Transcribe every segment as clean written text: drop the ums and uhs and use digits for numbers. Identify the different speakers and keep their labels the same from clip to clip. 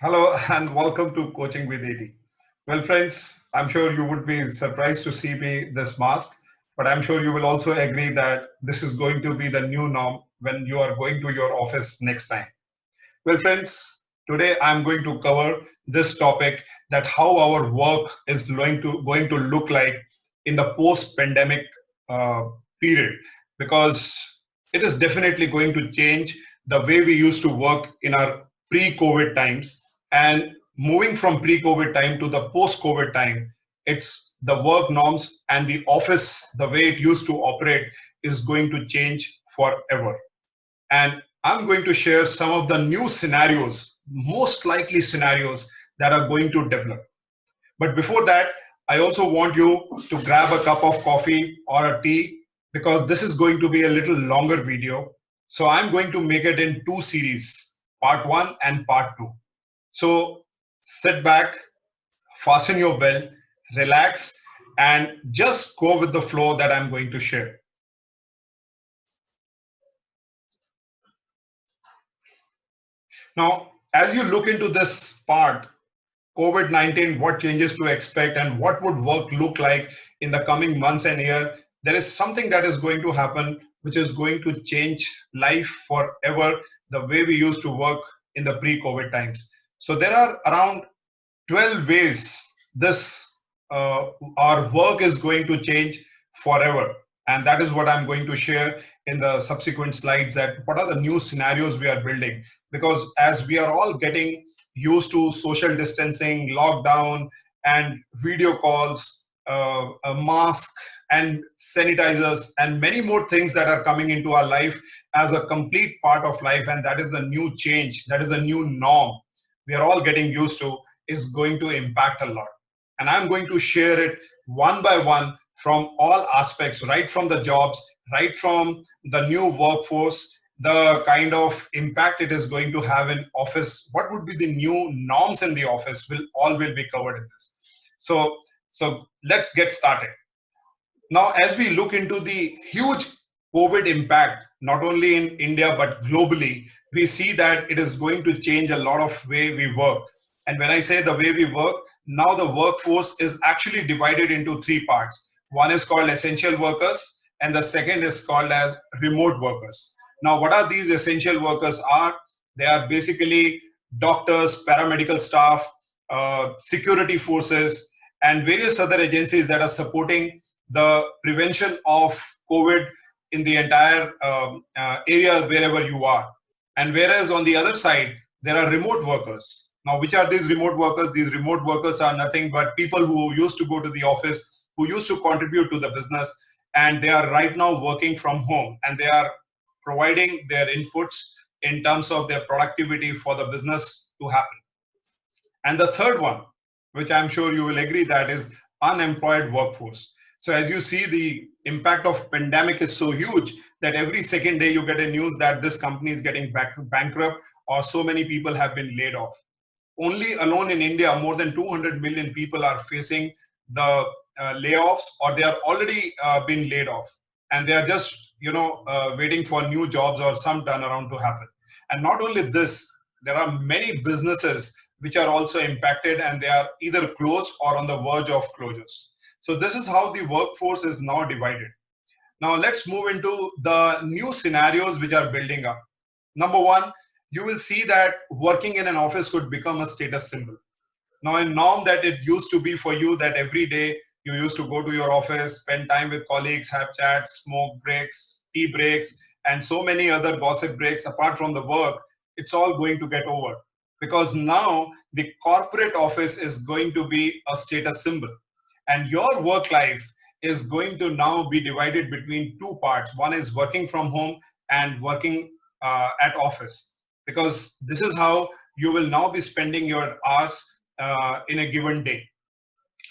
Speaker 1: Hello and welcome to Coaching with AD. Well, friends, I'm sure you would be surprised to see me this mask, but I'm sure you will also agree that this is going to be the new norm when you are going to your office next time. Well, friends, today I'm going to cover this topic that how our work is going to look like in the post-pandemic uh, period, because it is definitely going to change the way we used to work in our pre-COVID times, and moving from pre-COVID time to the post-COVID time. It's the work norms and the office, the way it used to operate, is going to change forever. And I'm going to share some of the new scenarios, most likely scenarios that are going to develop. But before that, I also want you to grab a cup of coffee or a tea, because this is going to be a little longer video. So I'm going to make it in two series, part one and part two. So sit back, fasten your belt, relax, and just go with the flow that I'm going to share. Now, as you look into this part, COVID-19, what changes to expect and what would work look like in the coming months and year, there is something that is going to happen which is going to change life forever, the way we used to work in the pre-COVID times. So there are around 12 ways this our work is going to change forever, and that is what I'm going to share in the subsequent slides, that what are the new scenarios we are building. Because as we are all getting used to social distancing, lockdown, and video calls, a mask and sanitizers and many more things that are coming into our life as a complete part of life, and that is the new change, that is the new norm we are all getting used to, is going to impact a lot. And I'm going to share it one by one from all aspects, right from the jobs, right from the new workforce, the kind of impact it is going to have in office, what would be the new norms in the office, will be covered in this. So let's get started. Now, as we look into the huge COVID impact, not only in India but globally, we see that it is going to change a lot of way we work. And when I say the way we work, now the workforce is actually divided into three parts. One is called essential workers, and the second is called as remote workers. Now, what are these essential workers are? They are basically doctors, paramedical staff, security forces, and various other agencies that are supporting the prevention of COVID in the entire area wherever you are. And whereas on the other side, there are remote workers. Now, which are these remote workers? These remote workers are nothing but people who used to go to the office, who used to contribute to the business, and they are right now working from home, and they are providing their inputs in terms of their productivity for the business to happen. And the third one, which I'm sure you will agree, that is unemployed workforce. So as you see, the impact of pandemic is so huge that every second day you get a news that this company is getting bankrupt, or so many people have been laid off. Only alone in India, more than 200 million people are facing the layoffs, or they are already been laid off, and they are just waiting for new jobs or some turnaround to happen. And not only this, there are many businesses which are also impacted, and they are either closed or on the verge of closures. So this is how the workforce is now divided. Now let's move into the new scenarios which are building up. Number one, you will see that working in an office could become a status symbol. Now, a norm that it used to be for you, that every day you used to go to your office, spend time with colleagues, have chats, smoke breaks, tea breaks, and so many other gossip breaks apart from the work, it's all going to get over. Because now the corporate office is going to be a status symbol. And your work life is going to now be divided between two parts. One is working from home and working at office, because this is how you will now be spending your hours in a given day.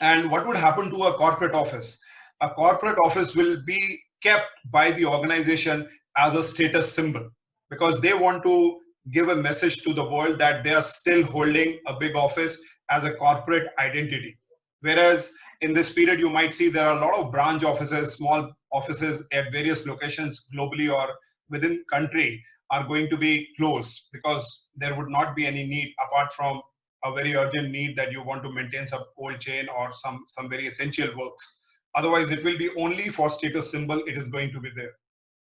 Speaker 1: And what would happen to a corporate office? A corporate office will be kept by the organization as a status symbol, because they want to give a message to the world that they are still holding a big office as a corporate identity. Whereas in this period, you might see there are a lot of branch offices, small offices at various locations globally or within country are going to be closed, because there would not be any need apart from a very urgent need that you want to maintain some cold chain or some very essential works. Otherwise, it will be only for status symbol it is going to be there.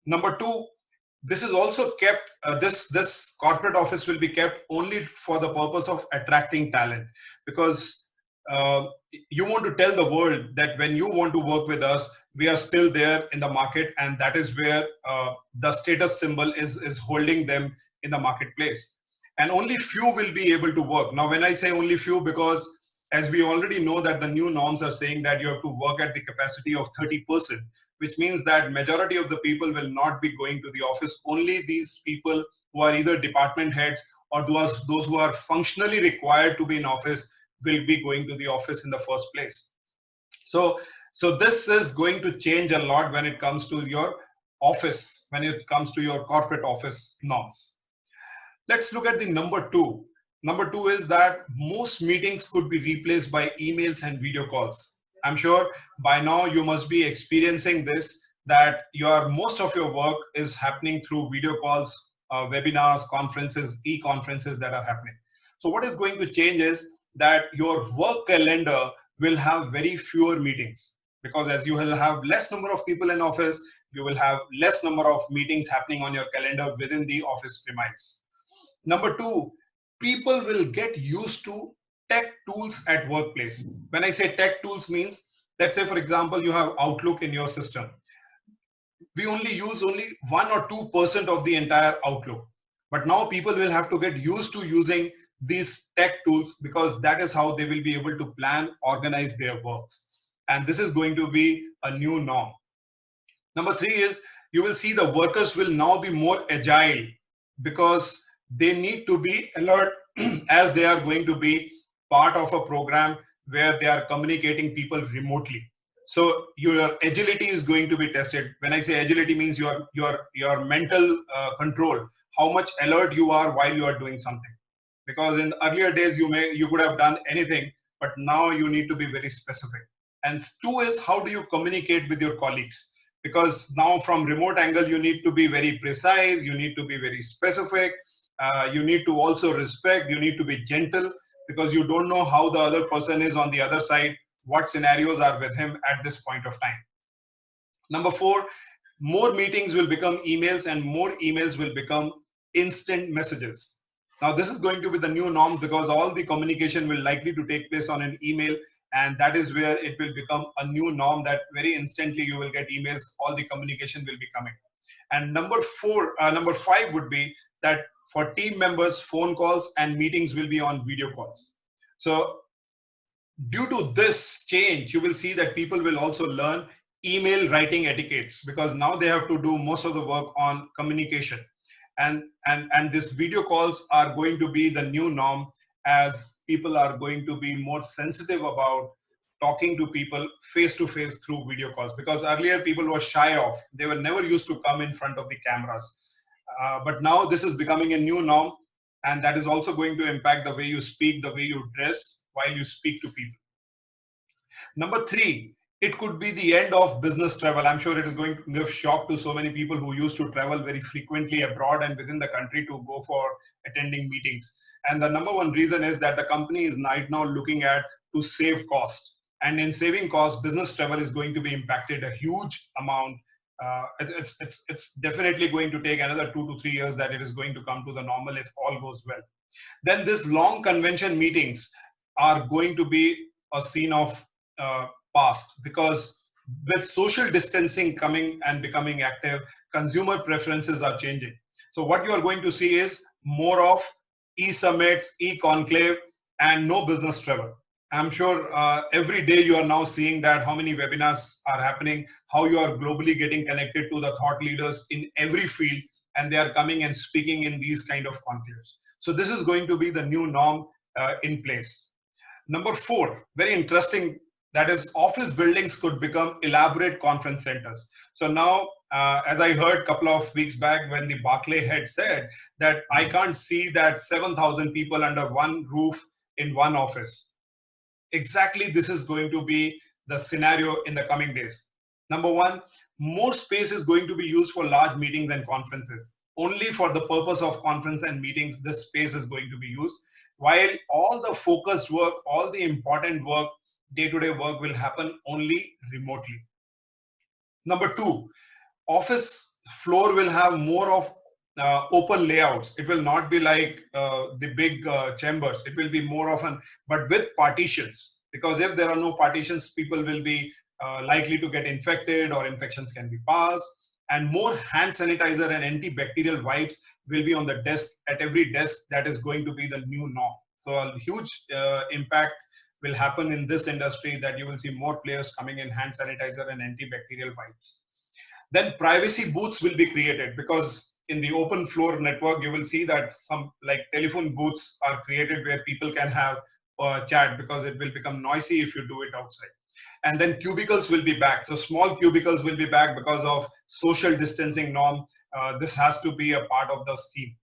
Speaker 1: Number two, this is also kept, this corporate office will be kept only for the purpose of attracting talent, because uh, you want to tell the world that when you want to work with us, we are still there in the market, and that is where the status symbol is holding them in the marketplace. And only few will be able to work. Now when I say only few, because as we already know that the new norms are saying that you have to work at the capacity of 30%, which means that majority of the people will not be going to the office. Only these people who are either department heads or those who are functionally required to be in office will be going to the office in the first place. So, so this is going to change a lot when it comes to your office, when it comes to your corporate office norms. Let's look at the number two. Number two is that most meetings could be replaced by emails and video calls. I'm sure by now you must be experiencing this, that your most of your work is happening through video calls, webinars, conferences, e-conferences that are happening. So what is going to change is that your work calendar will have very fewer meetings, because as you will have less number of people in office, you will have less number of meetings happening on your calendar within the office premise. Number two, people will get used to tech tools at workplace. When I say tech tools means, let's say for example, you have Outlook in your system. We only use only 1 or 2% of the entire Outlook. But now people will have to get used to using these tech tools, because that is how they will be able to plan, organize their works. And this is going to be a new norm. Number three is you will see the workers will now be more agile, because they need to be alert as they are going to be part of a program where they are communicating people remotely. So your agility is going to be tested. When I say agility means your mental control, how much alert you are while you are doing something. Because in earlier days you could have done anything, but now you need to be very specific. And two is how do you communicate with your colleagues? Because now from remote angle you need to be very precise, you need to be very specific, you need to also respect, you need to be gentle, because you don't know how the other person is on the other side, what scenarios are with him at this point of time. Number four, more meetings will become emails and more emails will become instant messages. Now this is going to be the new norm, because all the communication will likely to take place on an email, and that is where it will become a new norm, that very instantly you will get emails, all the communication will be coming. And number five would be that for team members, phone calls and meetings will be on video calls. So due to this change, you will see that people will also learn email writing etiquettes, because now they have to do most of the work on communication. And this video calls are going to be the new norm, as people are going to be more sensitive about talking to people face to face through video calls, because earlier people were shy of, they were never used to come in front of the cameras. But now this is becoming a new norm, and that is also going to impact the way you speak, the way you dress while you speak to people. Number three, it could be the end of business travel. I'm sure it is going to give shock to so many people who used to travel very frequently abroad and within the country to go for attending meetings. And the number one reason is that the company is right now looking at to save cost. And in saving costs, business travel is going to be impacted a huge amount. It's definitely going to take another 2 to 3 years that it is going to come to the normal if all goes well. Then this long convention meetings are going to be a scene of past, because with social distancing coming and becoming active, consumer preferences are changing. So what you are going to see is more of e-summits, e-conclave, and no business travel. I'm sure every day you are now seeing that how many webinars are happening, how you are globally getting connected to the thought leaders in every field, and they are coming and speaking in these kind of conclaves. So this is going to be the new norm in place. Number four, very interesting, that is office buildings could become elaborate conference centers. So now, as I heard a couple of weeks back when the Barclay head said that I can't see that 7,000 people under one roof in one office. Exactly this is going to be the scenario in the coming days. Number one, more space is going to be used for large meetings and conferences. only for the purpose of conference and meetings, this space is going to be used. While all the focused work, all the important work, day-to-day work will happen only remotely. Number two, office floor will have more of open layouts. It will not be like the big chambers. It will be more of an, but with partitions, because if there are no partitions, people will be likely to get infected or infections can be passed. And more hand sanitizer and antibacterial wipes will be on the desk, at every desk. That is going to be the new norm. So a huge impact will happen in this industry, that you will see more players coming in hand sanitizer and antibacterial wipes. Then privacy booths will be created, because in the open floor network, you will see that some like telephone booths are created where people can have chat, because it will become noisy if you do it outside. And then cubicles will be back. So small cubicles will be back because of social distancing norm. This has to be a part of the scheme.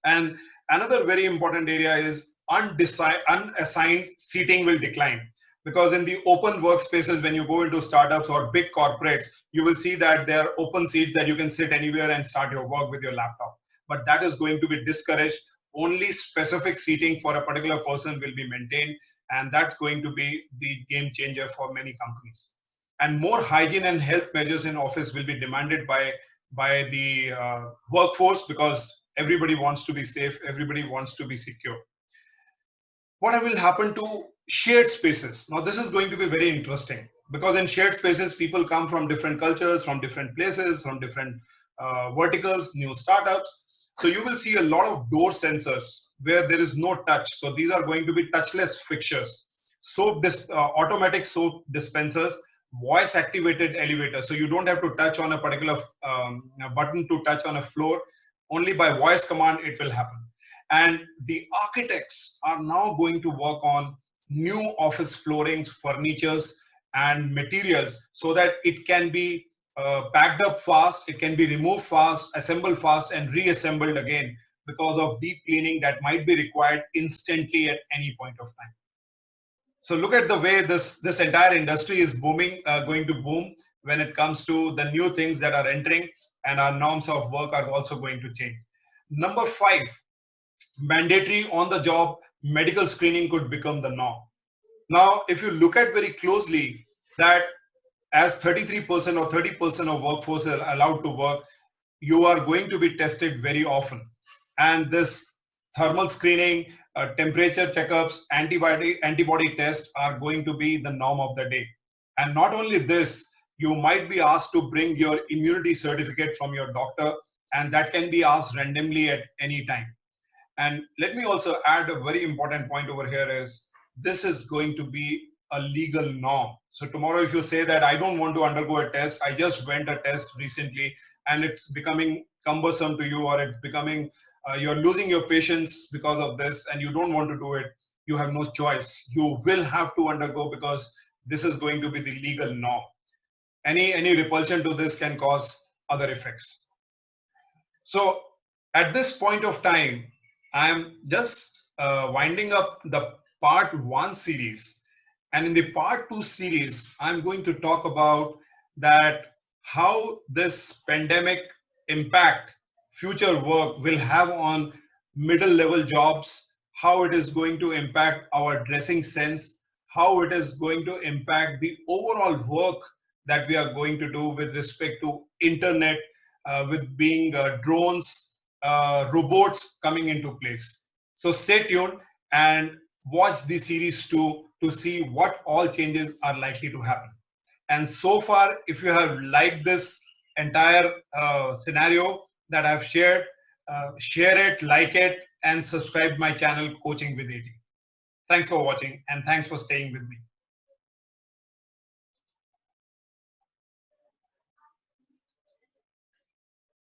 Speaker 1: And another very important area is unassigned seating will decline, because in the open workspaces, when you go into startups or big corporates, you will see that there are open seats that you can sit anywhere and start your work with your laptop. But that is going to be discouraged. Only specific seating for a particular person will be maintained, and that's going to be the game changer for many companies. And more hygiene and health measures in office will be demanded by the workforce, because everybody wants to be safe, everybody wants to be secure. What will happen to shared spaces? Now, this is going to be very interesting, because in shared spaces, people come from different cultures, from different places, from different verticals, new startups. So you will see a lot of door sensors where there is no touch. So these are going to be touchless fixtures, automatic soap dispensers, voice activated elevator. So you don't have to touch on a particular button to touch on a floor. Only by voice command it will happen. And the architects are now going to work on new office floorings, furnitures, and materials, so that it can be packed up fast, it can be removed fast, assembled fast, and reassembled again, because of deep cleaning that might be required instantly at any point of time. So look at the way this entire industry is booming, going to boom when it comes to the new things that are entering, and our norms of work are also going to change. Number 5, mandatory on-the-job medical screening could become the norm. Now, if you look at very closely that as 33% or 30% of workforce are allowed to work, you are going to be tested very often. And this thermal screening, temperature checkups, antibody tests are going to be the norm of the day. And not only this, you might be asked to bring your immunity certificate from your doctor, and that can be asked randomly at any time. And let me also add a very important point over here is, this is going to be a legal norm. So tomorrow, if you say that I don't want to undergo a test, I just went a test recently, and it's becoming cumbersome to you, or it's becoming, you're losing your patience because of this, and you don't want to do it, you have no choice. You will have to undergo, because this is going to be the legal norm. Any repulsion to this can cause other effects. So at this point of time, I am just winding up the part 1 series. And in the part 2 series, I'm going to talk about that how this pandemic impact future work will have on middle level jobs, how it is going to impact our dressing sense, how it is going to impact the overall work that we are going to do with respect to internet, with being drones, robots coming into place. So stay tuned and watch the series 2 to see what all changes are likely to happen. And so far, if you have liked this entire scenario that I've shared, share it, like it, and subscribe my channel, Coaching with AT. Thanks for watching, and thanks for staying with me.